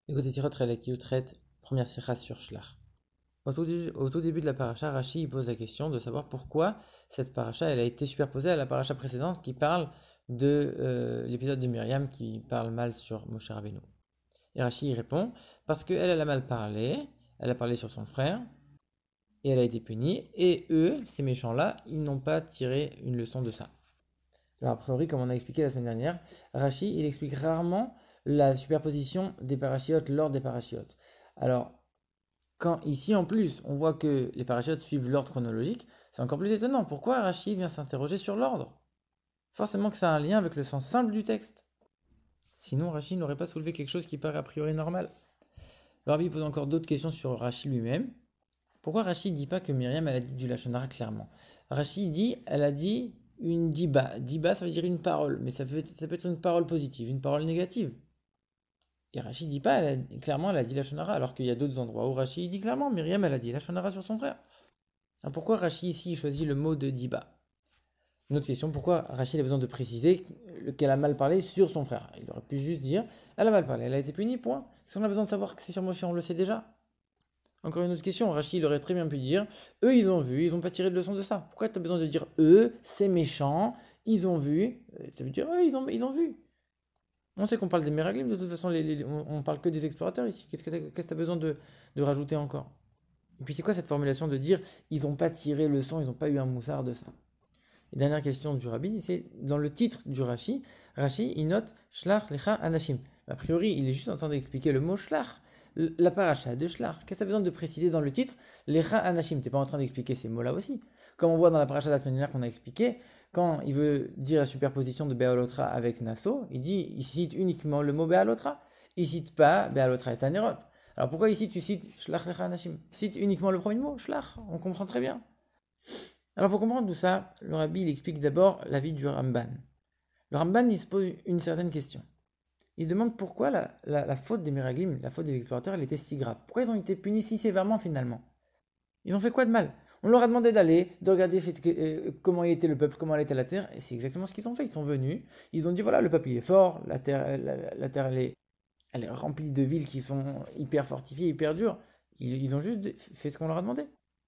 Écoutez, Tirot Relaki traite première sikha sur Shlach. Au tout début de la paracha, Rashi pose la question de savoir pourquoi cette paracha elle a été superposée à la paracha précédente qui parle de l'épisode de Myriam qui parle mal sur Moshe Rabbeinu. Et Rashi y répond parce qu'elle elle a mal parlé, elle a parlé sur son frère et elle a été punie. Et eux, ces méchants-là, ils n'ont pas tiré une leçon de ça. Alors a priori, comme on a expliqué la semaine dernière, Rashi il explique rarement la superposition des parachiotes lors des parachiotes. Alors quand ici en plus on voit que les parachiotes suivent l'ordre chronologique, c'est encore plus étonnant. Pourquoi Rashi vient s'interroger sur l'ordre? Forcément que ça a un lien avec le sens simple du texte. Sinon Rashi n'aurait pas soulevé quelque chose qui paraît a priori normal. Le Rabbi pose encore d'autres questions sur Rashi lui-même. Pourquoi Rashi ne dit pas que Myriam elle a dit du Lachon Hara clairement? Rashi dit, elle a dit une diba. Diba ça veut dire une parole, mais ça peut être une parole positive, une parole négative. Et Rashi dit pas, clairement elle a dit Lachon Hara, alors qu'il y a d'autres endroits où Rashi dit clairement, Myriam elle a dit Lachon Hara sur son frère. Alors pourquoi Rashi ici choisit le mot de diba? Une autre question, pourquoi Rachid a besoin de préciser qu'elle a mal parlé sur son frère? Il aurait pu juste dire, elle a mal parlé, elle a été punie, point. Est-ce qu'on a besoin de savoir que c'est sur Moshe, on le sait déjà? Encore une autre question, Rachid aurait très bien pu dire, eux ils ont vu, ils n'ont pas tiré de leçon de ça. Pourquoi tu as besoin de dire eux, c'est méchant, ils ont vu? Ça veut dire eux, ils ont vu. On sait qu'on parle des Meraglim, de toute façon on parle que des explorateurs ici. Qu'est-ce que tu as besoin de rajouter encore? Et puis c'est quoi cette formulation de dire, ils n'ont pas tiré leçon, ils n'ont pas eu un moussard de ça? Et dernière question du Rabbi, c'est dans le titre du Rashi, Rashi il note Shlach Lecha Anashim. A priori, il est juste en train d'expliquer le mot Shlach, la paracha de Shlach. Qu'est-ce que ça a besoin de préciser dans le titre Lecha Anashim? T'es pas en train d'expliquer ces mots-là aussi. Comme on voit dans la paracha de la semaine dernière qu'on a expliqué, quand il veut dire la superposition de Bealotra avec Nasso, il cite uniquement le mot Bealotra. Il cite pas Bealotra et Tanerot. Alors pourquoi ici tu cites Shlach Lecha Anashim? Cite uniquement le premier mot, Shlach, on comprend très bien. Alors pour comprendre tout ça, le Rabbi il explique d'abord la vie du Ramban. Le Ramban il se pose une certaine question. Il se demande pourquoi la faute des Miraglim, la faute des explorateurs, elle était si grave. Pourquoi ils ont été punis si sévèrement finalement? Ils ont fait quoi de mal? On leur a demandé d'aller, de regarder comment il était le peuple, comment elle était la terre, et c'est exactement ce qu'ils ont fait. Ils sont venus, ils ont dit voilà, le peuple il est fort, la terre, la terre elle est remplie de villes qui sont hyper fortifiées, hyper dures. Ils ont juste fait ce qu'on leur a demandé.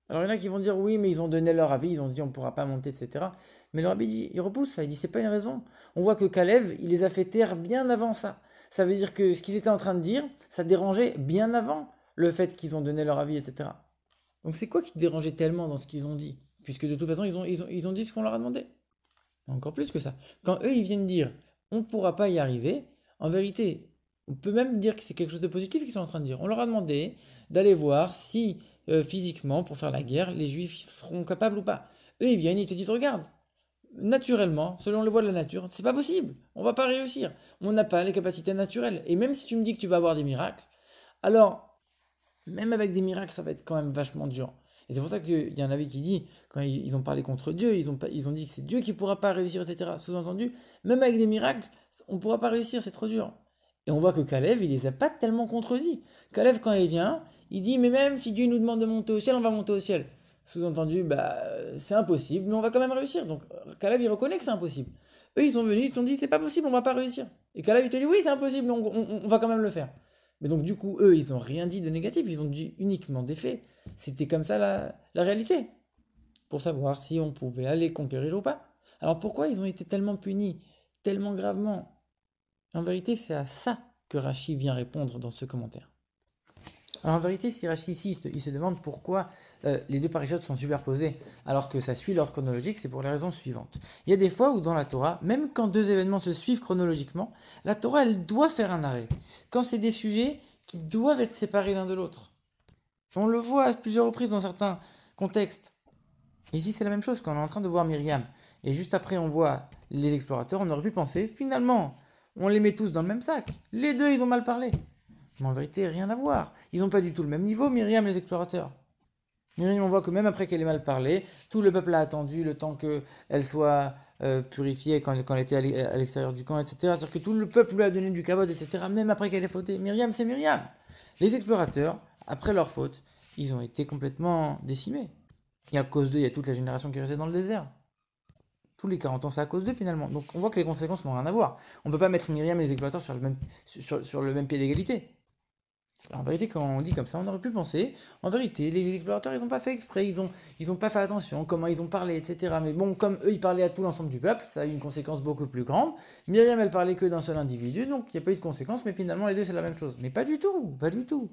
Alors il y en a qui vont dire oui, mais ils ont donné leur avis, ils ont dit on ne pourra pas monter, etc. Mais le Rabbi dit, il repousse ça, il dit c'est pas une raison. On voit que Kalev, il les a fait taire bien avant ça. Ça veut dire que ce qu'ils étaient en train de dire, ça dérangeait bien avant le fait qu'ils ont donné leur avis, etc. Donc c'est quoi qui dérangeait tellement dans ce qu'ils ont dit? Puisque de toute façon, ils ont dit ce qu'on leur a demandé. Encore plus que ça. Quand eux, ils viennent dire on ne pourra pas y arriver, en vérité, on peut même dire que c'est quelque chose de positif qu'ils sont en train de dire. On leur a demandé d'aller voir si physiquement, pour faire la guerre, les juifs seront capables ou pas. Eux, ils viennent, ils te disent regarde, naturellement, selon les lois de la nature, c'est pas possible. On va pas réussir. On n'a pas les capacités naturelles. Et même si tu me dis que tu vas avoir des miracles, alors, même avec des miracles, ça va être quand même vachement dur. Et c'est pour ça qu'il y a un avis qui dit, quand ils ont parlé contre Dieu, ils ont dit que c'est Dieu qui pourra pas réussir, etc. Sous-entendu, même avec des miracles, on pourra pas réussir, c'est trop dur. Et on voit que Kalev, il les a pas tellement contredits. Kalev, quand il vient, il dit, mais même si Dieu nous demande de monter au ciel, on va monter au ciel. Sous-entendu, bah, c'est impossible, mais on va quand même réussir. Donc, Kalev, il reconnaît que c'est impossible. Eux, ils sont venus, ils t'ont dit, c'est pas possible, on va pas réussir. Et Kalev, il te dit, oui, c'est impossible, mais on va quand même le faire. Mais donc, du coup, eux, ils ont rien dit de négatif, ils ont dit uniquement des faits. C'était comme ça la réalité. Pour savoir si on pouvait aller conquérir ou pas. Alors, pourquoi ils ont été tellement punis, tellement gravement? En vérité, c'est à ça que Rashi vient répondre dans ce commentaire. Alors en vérité, si Rashi ici, il se demande pourquoi les deux parachutes sont superposés alors que ça suit l'ordre chronologique, c'est pour les raisons suivantes. Il y a des fois où dans la Torah, même quand deux événements se suivent chronologiquement, la Torah, elle doit faire un arrêt. Quand c'est des sujets qui doivent être séparés l'un de l'autre. On le voit à plusieurs reprises dans certains contextes. Ici, c'est la même chose quand on est en train de voir Myriam. Et juste après, on voit les explorateurs, on aurait pu penser, finalement, on les met tous dans le même sac. Les deux, ils ont mal parlé. Mais en vérité, rien à voir. Ils n'ont pas du tout le même niveau, Myriam et les explorateurs. Myriam, on voit que même après qu'elle ait mal parlé, tout le peuple a attendu le temps qu'elle soit purifiée quand elle était à l'extérieur du camp, etc. C'est-à-dire que tout le peuple lui a donné du kavod, etc. Même après qu'elle ait fauté. Myriam, c'est Myriam. Les explorateurs, après leur faute, ils ont été complètement décimés. Et à cause d'eux, il y a toute la génération qui est restée dans le désert. Tous les 40 ans, c'est à cause d'eux finalement. Donc on voit que les conséquences n'ont rien à voir. On ne peut pas mettre Myriam et les explorateurs sur le même pied d'égalité. Alors, en vérité, quand on dit comme ça, on aurait pu penser, en vérité, les explorateurs, ils n'ont pas fait exprès, ils ont pas fait attention, comment ils ont parlé, etc. Mais bon, comme eux, ils parlaient à tout l'ensemble du peuple, ça a eu une conséquence beaucoup plus grande. Myriam, elle parlait que d'un seul individu, donc il n'y a pas eu de conséquence, mais finalement, les deux, c'est la même chose. Mais pas du tout, pas du tout.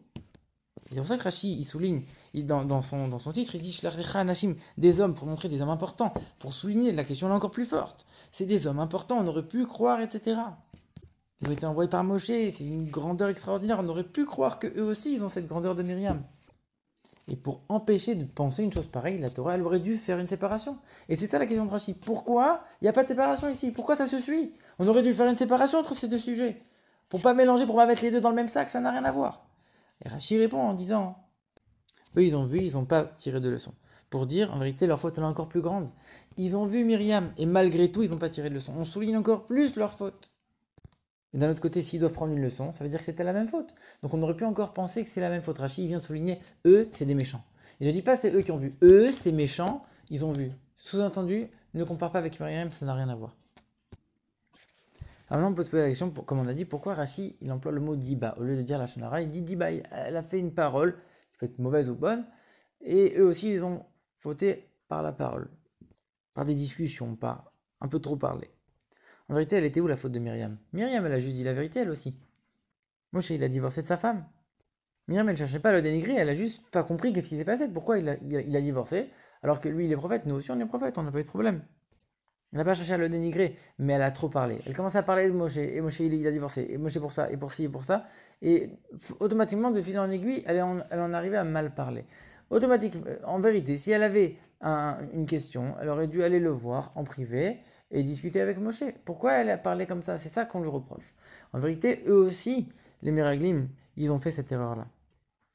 Et c'est pour ça que Rashi, il souligne, dans son titre, il dit Shlach lecha anashim, des hommes, pour montrer des hommes importants, pour souligner la question là encore plus forte. C'est des hommes importants, on aurait pu croire, etc. Ils ont été envoyés par Moshe, c'est une grandeur extraordinaire. On aurait pu croire qu'eux aussi, ils ont cette grandeur de Myriam. Et pour empêcher de penser une chose pareille, la Torah, elle aurait dû faire une séparation. Et c'est ça la question de Rashi. Pourquoi il n'y a pas de séparation ici? Pourquoi ça se suit? On aurait dû faire une séparation entre ces deux sujets. Pour pas mélanger, pour pas mettre les deux dans le même sac, ça n'a rien à voir. Et Rashi répond en disant, eux, ils ont vu, ils n'ont pas tiré de leçon. Pour dire, en vérité, leur faute elle est encore plus grande. Ils ont vu Myriam, et malgré tout, ils n'ont pas tiré de leçon. On souligne encore plus leur faute. Et d'un autre côté, s'ils doivent prendre une leçon, ça veut dire que c'était la même faute. Donc on aurait pu encore penser que c'est la même faute. Rachid vient de souligner, eux, c'est des méchants. Il ne dit pas c'est eux qui ont vu. Eux, c'est méchants, ils ont vu. Sous-entendu, ne compare pas avec Myriam, ça n'a rien à voir. Alors maintenant, on peut se poser la question, comme on a dit, pourquoi Rachid, il emploie le mot diba. Au lieu de dire la shonara, il dit diba. Elle a fait une parole, qui peut être mauvaise ou bonne, et eux aussi, ils ont fauté par la parole, par des discussions, par un peu trop parler. En vérité, elle était où la faute de Myriam? Myriam, elle a juste dit la vérité, elle aussi. Moshe, il a divorcé de sa femme. Myriam, elle cherchait pas à le dénigrer, elle a juste pas compris qu'est-ce qui s'est passé, pourquoi il a divorcé, alors que lui, il est prophète, nous aussi on est prophète, on n'a pas eu de problème. Elle n'a pas cherché à le dénigrer, mais elle a trop parlé. Elle commence à parler de Moshe, et Moshe, il a divorcé, et Moshe pour ça, et pour ci, et pour ça, et automatiquement, de fil en aiguille, elle en arrivait à mal parler. Automatiquement, en vérité, si elle avait une question, elle aurait dû aller le voir en privé, et discuter avec Moshe. Pourquoi elle a parlé comme ça? C'est ça qu'on lui reproche. En vérité, eux aussi, les Meraglim, ils ont fait cette erreur-là.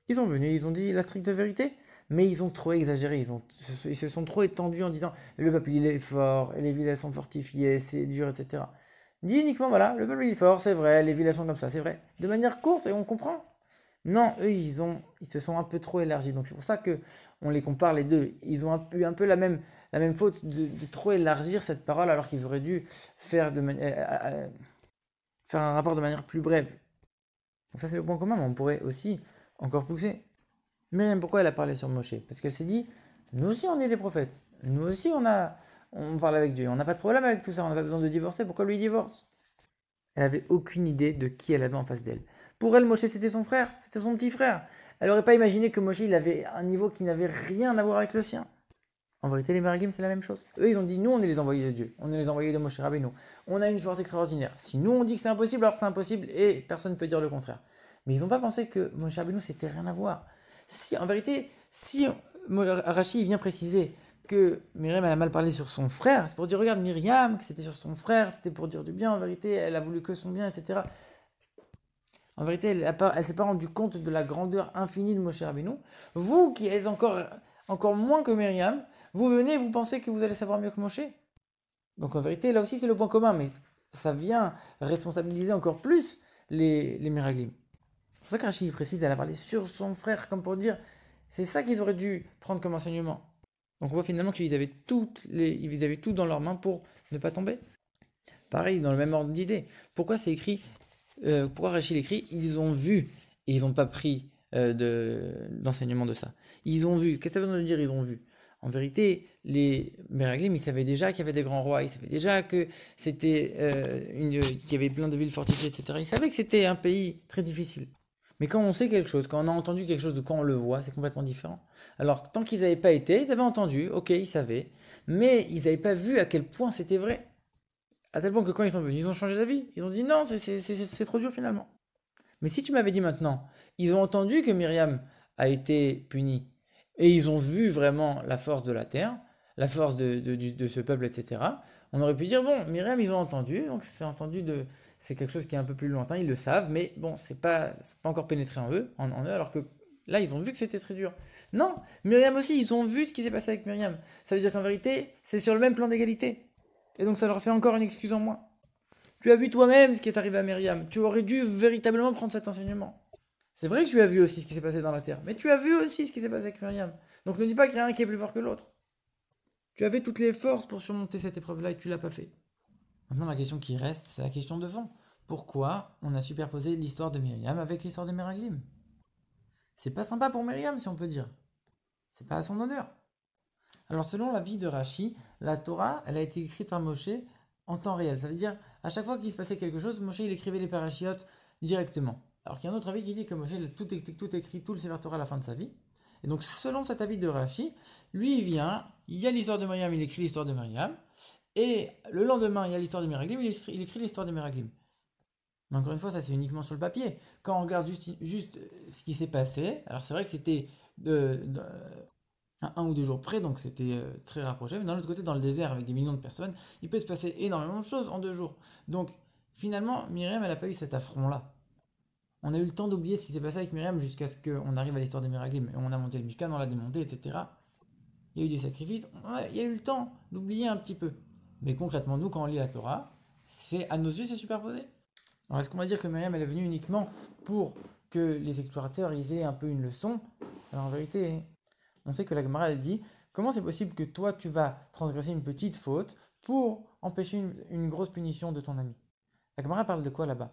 Ils sont venus, ils ont dit la stricte vérité, mais ils ont trop exagéré, ils se sont trop étendus en disant le peuple il est fort, et les villes elles sont fortifiées, c'est dur, etc. Dit uniquement voilà, le peuple il est fort, c'est vrai, les villes elles sont comme ça, c'est vrai. De manière courte et on comprend. Non, eux ils se sont un peu trop élargis, donc c'est pour ça que on les compare les deux. Ils ont eu un peu la même faute de trop élargir cette parole alors qu'ils auraient dû faire un rapport de manière plus brève. Donc ça c'est le point commun, mais on pourrait aussi encore pousser. Myriam, pourquoi elle a parlé sur Moshe? Parce qu'elle s'est dit, nous aussi on est des prophètes, nous aussi on parle avec Dieu, on n'a pas de problème avec tout ça, on n'a pas besoin de divorcer, pourquoi lui il divorce? Elle avait aucune idée de qui elle avait en face d'elle. Pour elle, Moshe c'était son frère, c'était son petit frère. Elle n'aurait pas imaginé que Moshe il avait un niveau qui n'avait rien à voir avec le sien. En vérité, les Meraglim, c'est la même chose. Eux, ils ont dit, nous, on est les envoyés de Dieu. On est les envoyés de Moshe Rabbeinu. On a une force extraordinaire. Si nous, on dit que c'est impossible, alors c'est impossible et personne ne peut dire le contraire. Mais ils n'ont pas pensé que Moshe Rabbeinu, c'était rien à voir. Si, en vérité, si Rashi vient préciser que Myriam, elle a mal parlé sur son frère, c'est pour dire, regarde, Myriam, que c'était sur son frère, c'était pour dire du bien, en vérité, elle a voulu que son bien, etc. En vérité, elle ne s'est pas rendue compte de la grandeur infinie de Moshe Rabbeinu. Vous, qui êtes encore moins que Myriam, vous venez, vous pensez que vous allez savoir mieux que Moshe. Donc en vérité, là aussi c'est le point commun, mais ça vient responsabiliser encore plus les Meraglim. C'est pour ça que Rachid précise, elle a parlé sur son frère, comme pour dire, c'est ça qu'ils auraient dû prendre comme enseignement. Donc on voit finalement qu'ils avaient ils avaient tout dans leurs mains pour ne pas tomber. Pareil, dans le même ordre d'idée. Pourquoi c'est écrit, pourquoi Rachid écrit, ils ont vu et ils n'ont pas pris d'enseignement de ça. Ils ont vu. Qu'est-ce que ça veut dire ils ont vu? En vérité, les Meraglim, ils savaient déjà qu'il y avait des grands rois, ils savaient déjà que c'était qu'il y avait plein de villes fortifiées, etc. Ils savaient que c'était un pays très difficile. Mais quand on sait quelque chose, quand on a entendu quelque chose, ou quand on le voit, c'est complètement différent. Alors, tant qu'ils n'avaient pas été, ils avaient entendu, ok, ils savaient, mais ils n'avaient pas vu à quel point c'était vrai. À tel point que quand ils sont venus, ils ont changé d'avis. Ils ont dit non, c'est trop dur finalement. Mais si tu m'avais dit maintenant, ils ont entendu que Myriam a été punie, et ils ont vu vraiment la force de la terre, la force de ce peuple, etc. On aurait pu dire, bon, Myriam, ils ont entendu, donc c'est quelque chose qui est un peu plus lointain, ils le savent, mais bon, c'est pas encore pénétré en eux, alors que là, ils ont vu que c'était très dur. Non, Myriam aussi, ils ont vu ce qui s'est passé avec Myriam. Ça veut dire qu'en vérité, c'est sur le même plan d'égalité. Et donc ça leur fait encore une excuse en moins. Tu as vu toi-même ce qui est arrivé à Myriam. Tu aurais dû véritablement prendre cet enseignement. C'est vrai que tu as vu aussi ce qui s'est passé dans la terre, mais tu as vu aussi ce qui s'est passé avec Myriam. Donc ne dis pas qu'il y a un qui est plus fort que l'autre. Tu avais toutes les forces pour surmonter cette épreuve-là et tu l'as pas fait. Maintenant la question qui reste, c'est la question de fond. Pourquoi on a superposé l'histoire de Myriam avec l'histoire de Meraglim? C'est pas sympa pour Myriam, si on peut dire. C'est pas à son honneur. Alors selon l'avis de Rashi, la Torah, elle a été écrite par Moshe en temps réel. Ça veut dire, à chaque fois qu'il se passait quelque chose, Moshe il écrivait les parachiotes directement. Alors qu'il y a un autre avis qui dit que Moshe il a tout écrit, tout le Sefer Torah à la fin de sa vie. Et donc selon cet avis de Rashi, lui il vient, il y a l'histoire de Myriam, il écrit l'histoire de Myriam, et le lendemain il y a l'histoire de Meraglim, il écrit l'histoire de Meraglim. Mais encore une fois, ça c'est uniquement sur le papier. Quand on regarde juste ce qui s'est passé, alors c'est vrai que c'était à 1 ou 2 jours près, donc c'était très rapproché. Mais d'un autre côté, dans le désert, avec des millions de personnes, il peut se passer énormément de choses en 2 jours. Donc finalement, Myriam, elle n'a pas eu cet affront-là. On a eu le temps d'oublier ce qui s'est passé avec Myriam jusqu'à ce qu'on arrive à l'histoire des Meraglim. Et on a monté le Mishkan, on l'a démonté, etc. Il y a eu des sacrifices, ouais, il y a eu le temps d'oublier un petit peu. Mais concrètement, nous, quand on lit la Torah, c'est à nos yeux, c'est superposé. Alors est-ce qu'on va dire que Myriam, elle est venue uniquement pour que les explorateurs ils aient un peu une leçon? Alors en vérité, on sait que la Gemara elle dit comment c'est possible que toi tu vas transgresser une petite faute pour empêcher une grosse punition de ton ami? La Gemara parle de quoi là-bas?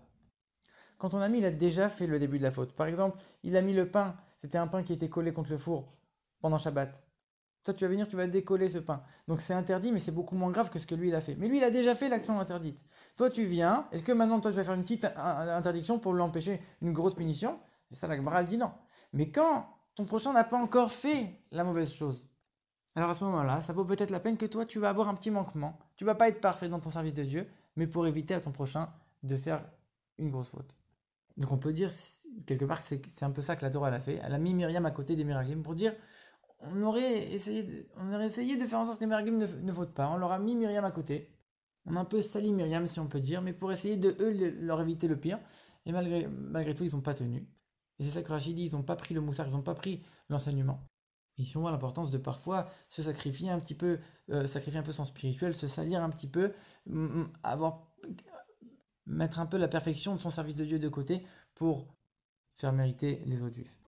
Quand ton ami il a déjà fait le début de la faute, par exemple, il a mis le pain, c'était un pain qui était collé contre le four pendant Shabbat. Toi tu vas venir, tu vas décoller ce pain. Donc c'est interdit, mais c'est beaucoup moins grave que ce que lui il a fait. Mais lui il a déjà fait l'action interdite. Toi tu viens, est-ce que maintenant toi tu vas faire une petite interdiction pour l'empêcher une grosse punition? Et ça la Gemara elle dit non. Mais quand ton prochain n'a pas encore fait la mauvaise chose, alors à ce moment-là, ça vaut peut-être la peine que toi tu vas avoir un petit manquement. Tu vas pas être parfait dans ton service de Dieu, mais pour éviter à ton prochain de faire une grosse faute. Donc on peut dire quelque part que c'est un peu ça que la Torah elle a fait. Elle a mis Myriam à côté des Meraglim pour dire on aurait essayé de faire en sorte que les Meraglim ne votent pas. On leur a mis Myriam à côté. On a un peu sali Myriam si on peut dire, mais pour essayer de eux leur éviter le pire. Et malgré tout, ils n'ont pas tenu. Et c'est ça que Rachid dit, ils n'ont pas pris le moussard, ils n'ont pas pris l'enseignement. Ici on voit l'importance de parfois se sacrifier un petit peu, sacrifier un peu son spirituel, se salir un petit peu, mettre un peu la perfection de son service de Dieu de côté pour faire mériter les autres juifs.